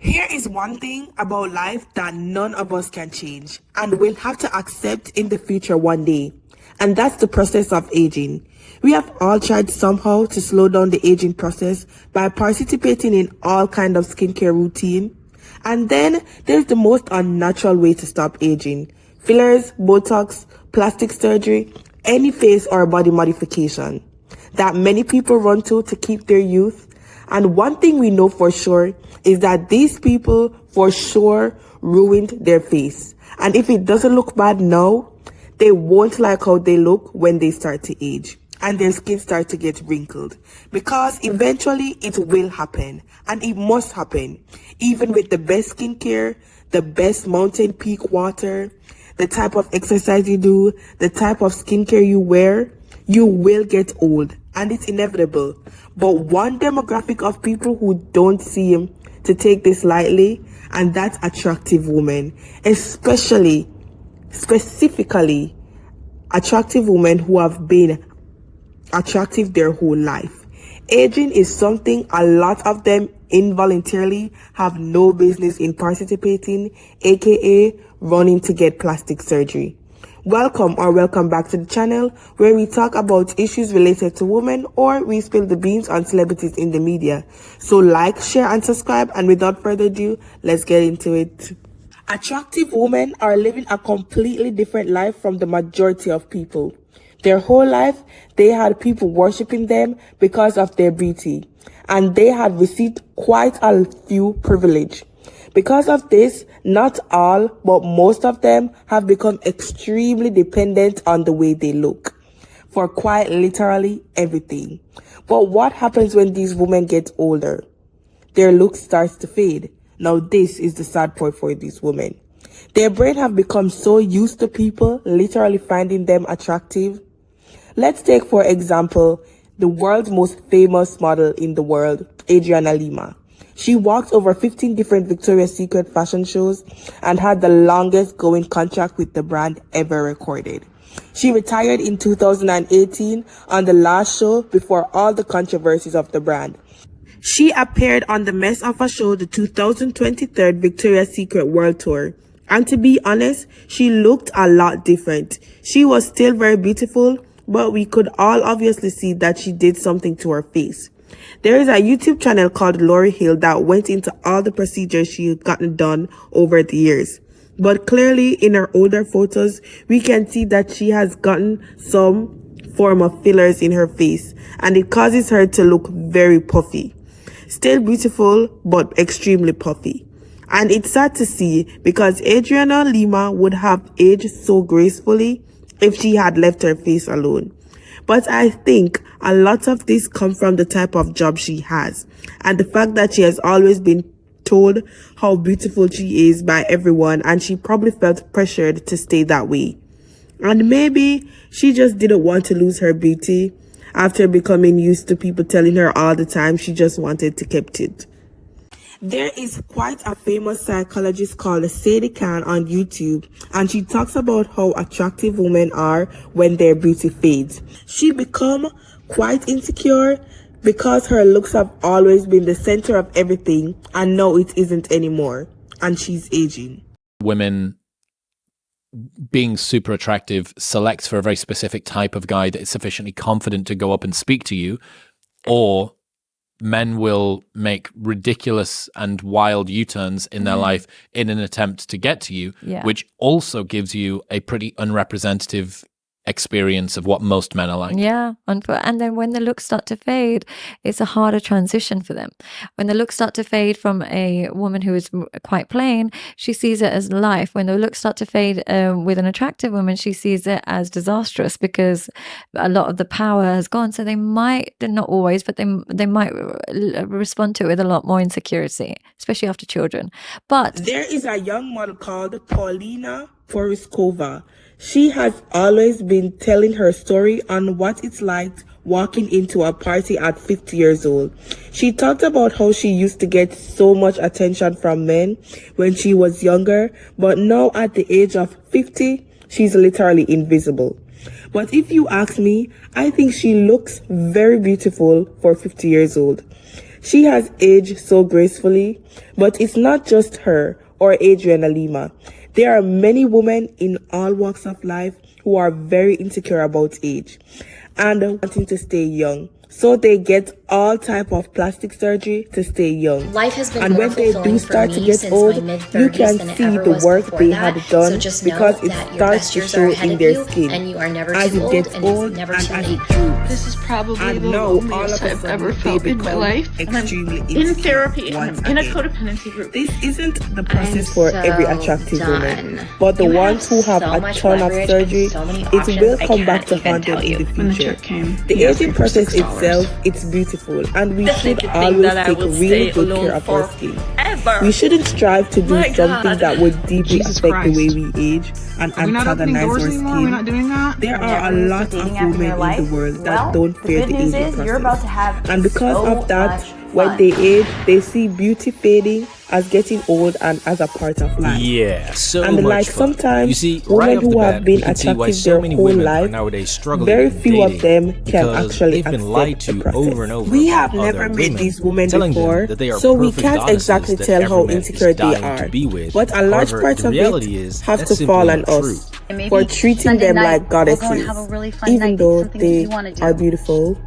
Here is one thing about life that none of us can change and will have to accept in the future one day, and that's the process of aging. We have all tried somehow to slow down the aging process by participating in all kinds of skincare routine. And then there's the most unnatural way to stop aging: fillers, Botox, plastic surgery, any face or body modification that many people run to keep their youth. And one thing we know for sure is that these people for sure ruined their face. And if it doesn't look bad now, they won't like how they look when they start to age and their skin starts to get wrinkled, because eventually it will happen, and it must happen. Even with the best skincare, the best mountain peak water, the type of exercise you do, the type of skincare you wear, you will get old, and it's inevitable. But one demographic of people who don't seem to take this lightly, and that's attractive women, specifically attractive women who have been attractive their whole life. Aging is something a lot of them involuntarily have no business in participating, aka running to get plastic surgery. Welcome back to the channel, where we talk about issues related to women, or we spill the beans on celebrities in the media. So like, share and subscribe, and without further ado, let's get into it. Attractive women are living a completely different life from the majority of people. Their whole life, they had people worshipping them because of their beauty, and they had received quite a few privilege. Because of this, not all, but most of them have become extremely dependent on the way they look for quite literally everything. But what happens when these women get older? Their look starts to fade. Now this is the sad part for these women. Their brain have become so used to people literally finding them attractive. Let's take, for example, the world's most famous model in the world, Adriana Lima. She walked over 15 different Victoria's Secret fashion shows and had the longest going contract with the brand ever recorded. She retired in 2018 on the last show before all the controversies of the brand. She appeared on the mess of a show, the 2023 Victoria's Secret World Tour. And to be honest, she looked a lot different. She was still very beautiful, but we could all obviously see that she did something to her face. There is a YouTube channel called Lori Hill that went into all the procedures she had gotten done over the years. But clearly in her older photos, we can see that she has gotten some form of fillers in her face, and it causes her to look very puffy. Still beautiful, but extremely puffy. And it's sad to see, because Adriana Lima would have aged so gracefully if she had left her face alone. But I think a lot of this comes from the type of job she has, and the fact that she has always been told how beautiful she is by everyone, and she probably felt pressured to stay that way. And maybe she just didn't want to lose her beauty after becoming used to people telling her all the time. She just wanted to keep it. There is quite a famous psychologist called Sadie Khan on YouTube, and she talks about how attractive women are when their beauty fades. She become quite insecure because her looks have always been the center of everything, and now it isn't anymore, and she's aging. Women being super attractive selects for a very specific type of guy that is sufficiently confident to go up and speak to you, or men will make ridiculous and wild U-turns in their life in an attempt to get to you, which also gives you a pretty unrepresentative experience of what most men are like. Yeah, and then when the looks start to fade, it's a harder transition for them. When the looks start to fade from a woman who is quite plain, she sees it as life. When the looks start to fade with an attractive woman, she sees it as disastrous, because a lot of the power has gone. So they might, not always, but they might respond to it with a lot more insecurity, especially after children. But there is a young model called Paulina Poriskova. She has always been telling her story on what it's like walking into a party at 50 years old. She talked about how she used to get so much attention from men when she was younger, but now at the age of 50, she's literally invisible. But if you ask me, I think she looks very beautiful for 50 years old. She has aged so gracefully, but it's not just her or Adriana Lima. There are many women in all walks of life who are very insecure about age and wanting to stay young. So they get all type of plastic surgery to stay young. Life has been and more when they fulfilling do for start me to get since old, my mid-30s you can than it see ever the was work before they that. had done So just know because it that your starts best to years show are ahead in of their you, skin and you are never as too it old, gets and old it's never and too as late. it droops. This is probably And the now all loneliest of a I've sudden ever they felt in my become life. And I'm extremely in insecure therapy and once I'm in a again. codependency group. This isn't the process I'm for so every attractive woman, done. but the You ones who have so a much ton of leverage surgery, and so many it options, will I come back can't to even haunt them tell in you. the When the future. check came, The he asked me aging for process $6. itself, it's beautiful, and we Definitely should think always that I take will really stay good alone care of our skin. forever. We shouldn't strive to do My something God. that would deeply Jesus affect the way Christ. we age and Are we not opening antagonize doors our anymore? We're not skin. doing that? There are a Never used a lot of dating app in women your life? in the world that Well, don't the fear good the news aging is you're about process. to have And because so of that, much when fun. they age, they see beauty fading as getting old and as a part of life. Yeah, so And much like fun. sometimes You see, women right off who the have bat, been we can see why attractive so their many whole women life, are nowadays struggling very in few of dating them can because actually they've been lied accept the to process. over and over. We by have other never met women, these women telling them before, that they are so we perfect can't goddesses exactly that tell every how man is insecure they dying to are. be with. But a large However, part the of reality it is have that's to simply fall on not us true. Maybe for treating Sunday them night, like goddesses, we'll go and have a really fun even night, though something that they you want to do. are beautiful.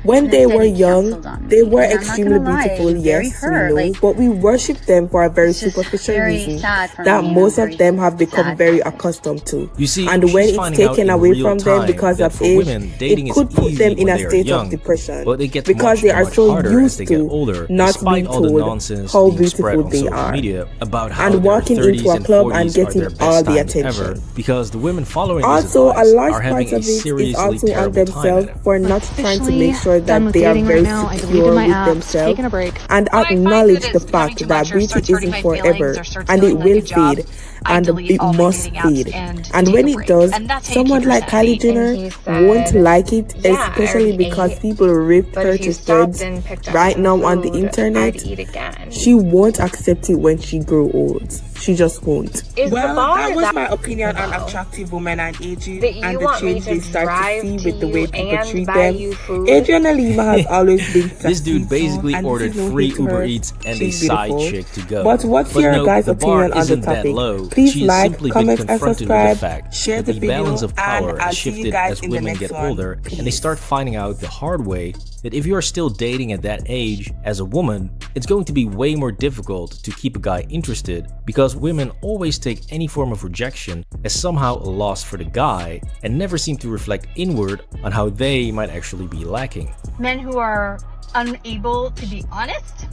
When And they instead were he young, canceled on they me. were And I'm not extremely gonna lie, beautiful, I'm very yes, we hurt. know, Like, but we worship them for a very it's just superficial very reason sad for that me. most I'm of them have very become sad very about it. accustomed to. You see, And when she's it's finding out taken in away real from them time because that of for age, women, dating it is could put easy them in when a they are state young, of depression but it gets because much they and are much so harder as they used get to older, not despite being all the told nonsense how being spread beautiful on they social are media about how and their walking 30s into a and club 40s and are getting their all best the times ever, attention. because the women following this Also, a advice large are part having a of it is seriously also on terrible time themselves at it. for not trying to Officially make sure done that with they are dating very right now. I deleted secure my with apps, themselves taking a break. and When I find acknowledge that the it's becoming fact too that much or beauty starts hurting isn't my forever feelings or starts and it feeling like will a job, fade I and delete it all my must dating apps fade. and And take when a it break. does, And that's how you someone keep your like Kylie sanity. Jenner he won't said, like it, "Yeah, I especially already because ate, people rip but her if you to stopped shreds and picked up right some now on the food, internet. I'd eat again." She won't accept it when she grows old. She just won't. Is the Well, bar that was that my opinion on low attractive women and aging that you and the want me change to they start to drive see to with the you way people and treat buy them. you food? Adriana Lima has always been This dude successful, basically and ordered this is no free hate to Uber her. Eats and a She's side beautiful. chick to go. But what's your no, guys' the bar opinion on the isn't that topic? low. Please She's like, simply been comment, and confronted with subscribe. the fact Share that the the video, balance of power and has I'll see you shifted guys as in the women next get one. older, and they Peace. start finding out the hard way that if you are still dating at that age as a woman, it's going to be way more difficult to keep a guy interested, because women always take any form of rejection as somehow a loss for the guy and never seem to reflect inward on how they might actually be lacking. Men who are unable to be honest,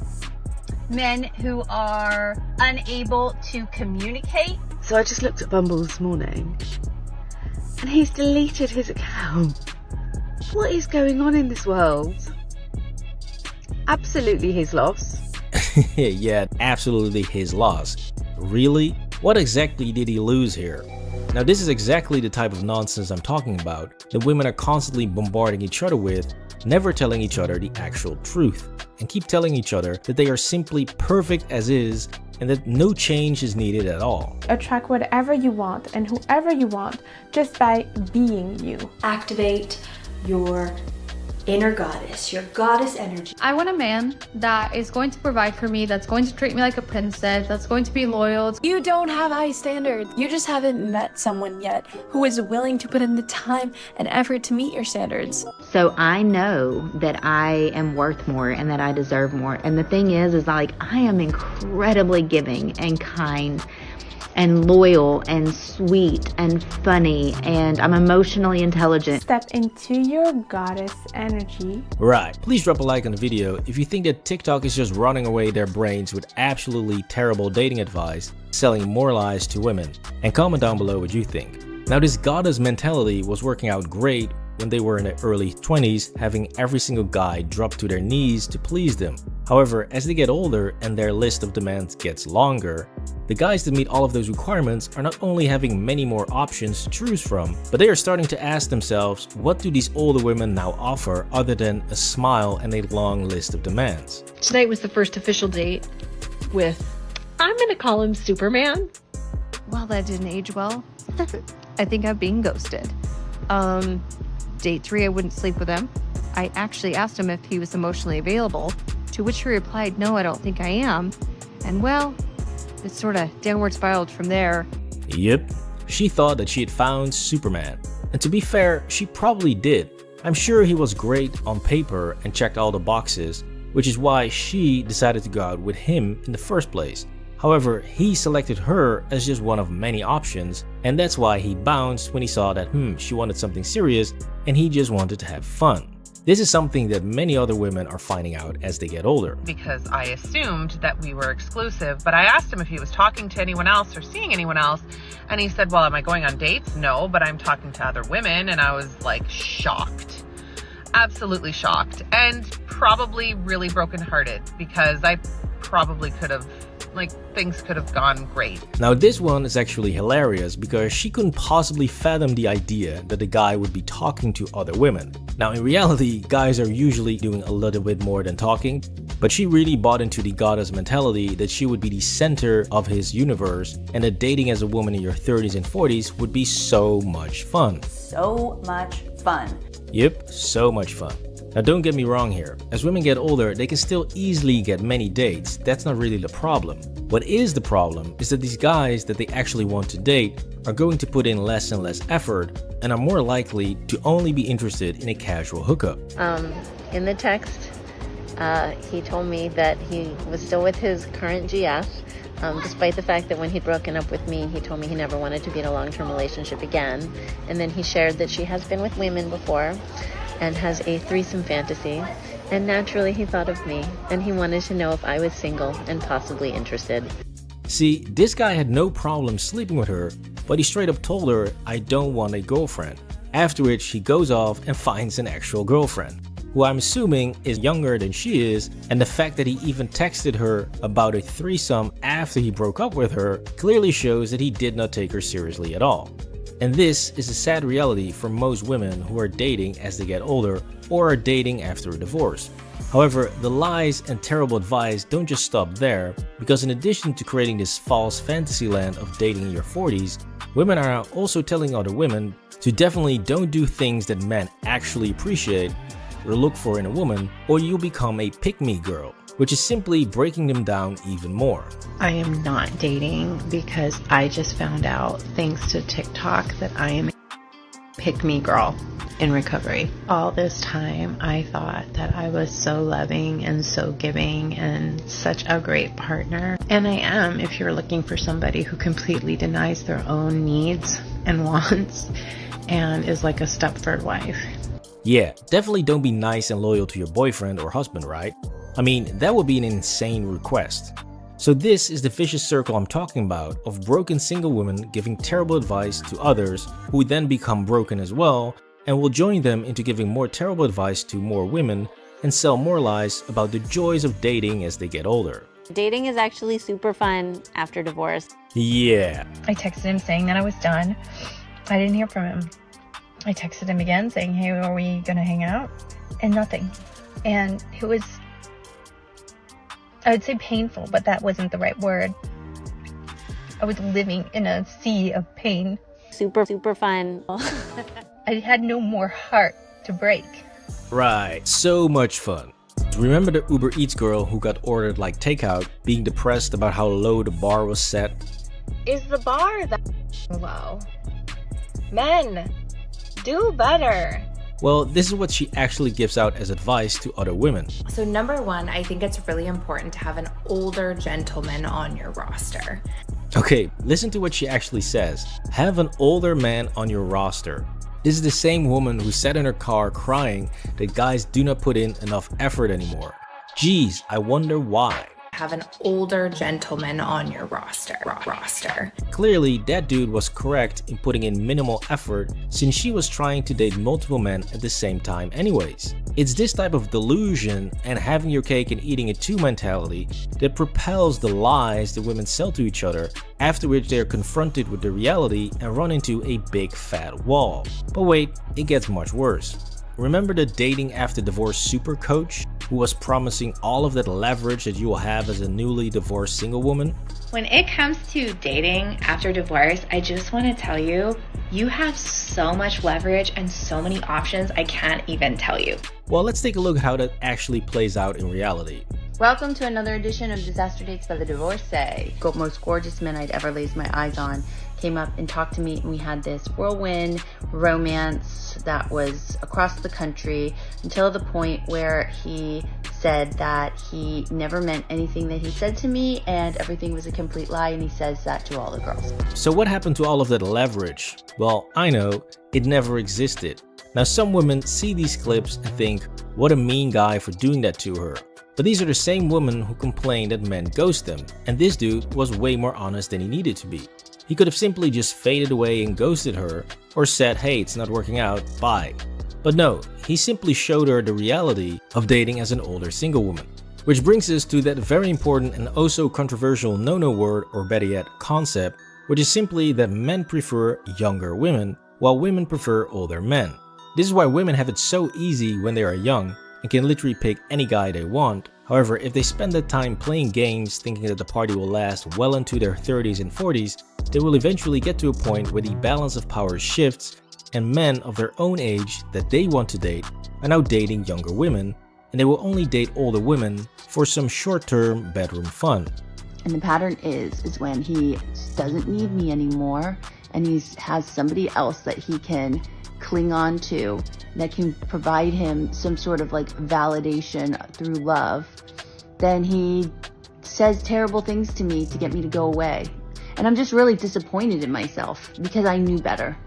men who are unable to communicate. So I just looked at Bumble this morning and he's deleted his account. What is going on in this world? Absolutely his loss. Yeah, absolutely his loss. Really? What exactly did he lose here? Now, this is exactly the type of nonsense I'm talking about that women are constantly bombarding each other with, never telling each other the actual truth, and keep telling each other that they are simply perfect as is and that no change is needed at all. Attract whatever you want and whoever you want just by being you. Activate your inner goddess, your goddess energy. I want a man that is going to provide for me, that's going to treat me like a princess, that's going to be loyal. You don't have high standards. You just haven't met someone yet who is willing to put in the time and effort to meet your standards. So I know that I am worth more and that I deserve more. And the thing is like I am incredibly giving and kind and loyal and sweet and funny, and I'm emotionally intelligent. Step into your goddess energy. Right, please drop a like on the video if you think that TikTok is just running away their brains with absolutely terrible dating advice, selling more lies to women, and comment down below what you think. Now, this goddess mentality was working out great when they were in their early 20s, having every single guy drop to their knees to please them. However, as they get older and their list of demands gets longer, the guys that meet all of those requirements are not only having many more options to choose from, but they are starting to ask themselves, what do these older women now offer other than a smile and a long list of demands? Tonight was the first official date with, I'm gonna call him Superman. Well, that didn't age well. I think I'm being ghosted. Date 3, I wouldn't sleep with him. I actually asked him if he was emotionally available. To which she replied, no, I don't think I am. And well, it sort of downward spiraled from there. Yep, she thought that she had found Superman. And to be fair, she probably did. I'm sure he was great on paper and checked all the boxes, which is why she decided to go out with him in the first place. However, he selected her as just one of many options, and that's why he bounced when he saw that she wanted something serious and he just wanted to have fun. This is something that many other women are finding out as they get older. Because I assumed that we were exclusive, but I asked him if he was talking to anyone else or seeing anyone else, and he said, well, am I going on dates? No, but I'm talking to other women, and I was like shocked. Absolutely shocked, and probably really brokenhearted, because I probably could have, things could have gone great. Now this one is actually hilarious because she couldn't possibly fathom the idea that the guy would be talking to other women. Now in reality, guys are usually doing a little bit more than talking, but she really bought into the goddess mentality that she would be the center of his universe and that dating as a woman in your 30s and 40s would be so much fun. So much fun. Yep, so much fun. Now don't get me wrong here, as women get older they can still easily get many dates, that's not really the problem. What is the problem is that these guys that they actually want to date are going to put in less and less effort and are more likely to only be interested in a casual hookup. In the text, he told me that he was still with his current GF, despite the fact that when he'd broken up with me, he told me he never wanted to be in a long-term relationship again. And then he shared that she has been with women before and has a threesome fantasy. And naturally he thought of me, and he wanted to know if I was single and possibly interested. See, this guy had no problem sleeping with her, but he straight up told her, I don't want a girlfriend. After which he goes off and finds an actual girlfriend, who I'm assuming is younger than she is, and the fact that he even texted her about a threesome after he broke up with her clearly shows that he did not take her seriously at all. And this is a sad reality for most women who are dating as they get older or are dating after a divorce. However, the lies and terrible advice don't just stop there, because in addition to creating this false fantasy land of dating in your 40s, women are also telling other women to definitely don't do things that men actually appreciate or look for in a woman, or you'll become a pick-me girl, which is simply breaking them down even more. I am not dating because I just found out, thanks to TikTok, that I am a pick-me girl in recovery. All this time I thought that I was so loving and so giving and such a great partner. And I am, if you're looking for somebody who completely denies their own needs and wants and is like a Stepford wife. Yeah, definitely don't be nice and loyal to your boyfriend or husband, right? I mean, that would be an insane request. So this is the vicious circle I'm talking about of broken single women giving terrible advice to others who then become broken as well and will join them into giving more terrible advice to more women and sell more lies about the joys of dating as they get older. Dating is actually super fun after divorce. Yeah. I texted him saying that I was done. I didn't hear from him. I texted him again saying, hey, are we gonna hang out? And nothing. And it was, I would say painful, but that wasn't the right word. I was living in a sea of pain. Super fun. I had no more heart to break. Right, so much fun. Remember the Uber Eats girl who got ordered like takeout, being depressed about how low the bar was set? Is the bar that low? Men, do better. Well, this is what she actually gives out as advice to other women. So number one, I think it's really important to have an older gentleman on your roster. Okay, listen to what she actually says. Have an older man on your roster. This is the same woman who sat in her car crying that guys do not put in enough effort anymore. Geez, I wonder why. Have an older gentleman on your roster. Clearly, that dude was correct in putting in minimal effort since she was trying to date multiple men at the same time anyways. It's this type of delusion and having your cake and eating it too mentality that propels the lies that women sell to each other, after which they are confronted with the reality and run into a big fat wall. But wait, it gets much worse. Remember the dating after divorce super coach who was promising all of that leverage that you will have as a newly divorced single woman? When it comes to dating after divorce, I just want to tell you, you have so much leverage and so many options I can't even tell you. Well, let's take a look at how that actually plays out in reality. Welcome to another edition of Disaster Dates by the Divorcee. The most gorgeous men I'd ever laid my eyes on came up and talked to me, and we had this whirlwind romance that was across the country until the point where he said that he never meant anything that he said to me and everything was a complete lie, and he says that to all the girls. So what happened to all of that leverage? Well, I know, it never existed. Now some women see these clips and think, what a mean guy for doing that to her. But these are the same women who complain that men ghost them, and this dude was way more honest than he needed to be. He could have simply just faded away and ghosted her, or said, hey, it's not working out, bye. But no, he simply showed her the reality of dating as an older single woman. Which brings us to that very important and oh so controversial no-no word, or better yet, concept, which is simply that men prefer younger women, while women prefer older men. This is why women have it so easy when they are young, and can literally pick any guy they want. However, if they spend that time playing games thinking that the party will last well into their 30s and 40s, they will eventually get to a point where the balance of power shifts and men of their own age that they want to date are now dating younger women, and they will only date older women for some short-term bedroom fun. And the pattern is when he doesn't need me anymore and he has somebody else that he can cling on to that can provide him some sort of like validation through love, then he says terrible things to me to get me to go away. And I'm just really disappointed in myself because I knew better,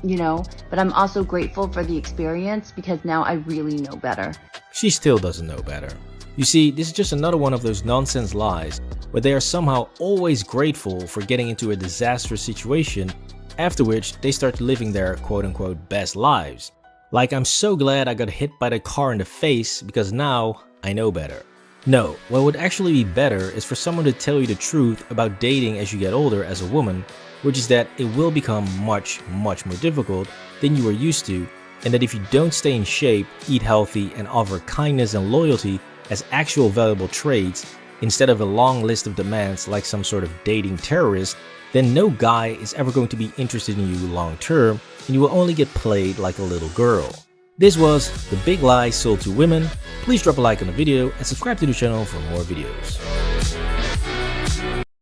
you know, but I'm also grateful for the experience because now I really know better. She still doesn't know better. You see, this is just another one of those nonsense lies where they are somehow always grateful for getting into a disastrous situation, after which they start living their quote-unquote best lives. Like, I'm so glad I got hit by the car in the face because now I know better. No, what would actually be better is for someone to tell you the truth about dating as you get older as a woman, which is that it will become much more difficult than you were used to, and that if you don't stay in shape, eat healthy, and offer kindness and loyalty as actual valuable traits, instead of a long list of demands like some sort of dating terrorist, then no guy is ever going to be interested in you long term, and you will only get played like a little girl. This was The Big Lie Sold to Women. Please drop a like on the video and subscribe to the channel for more videos.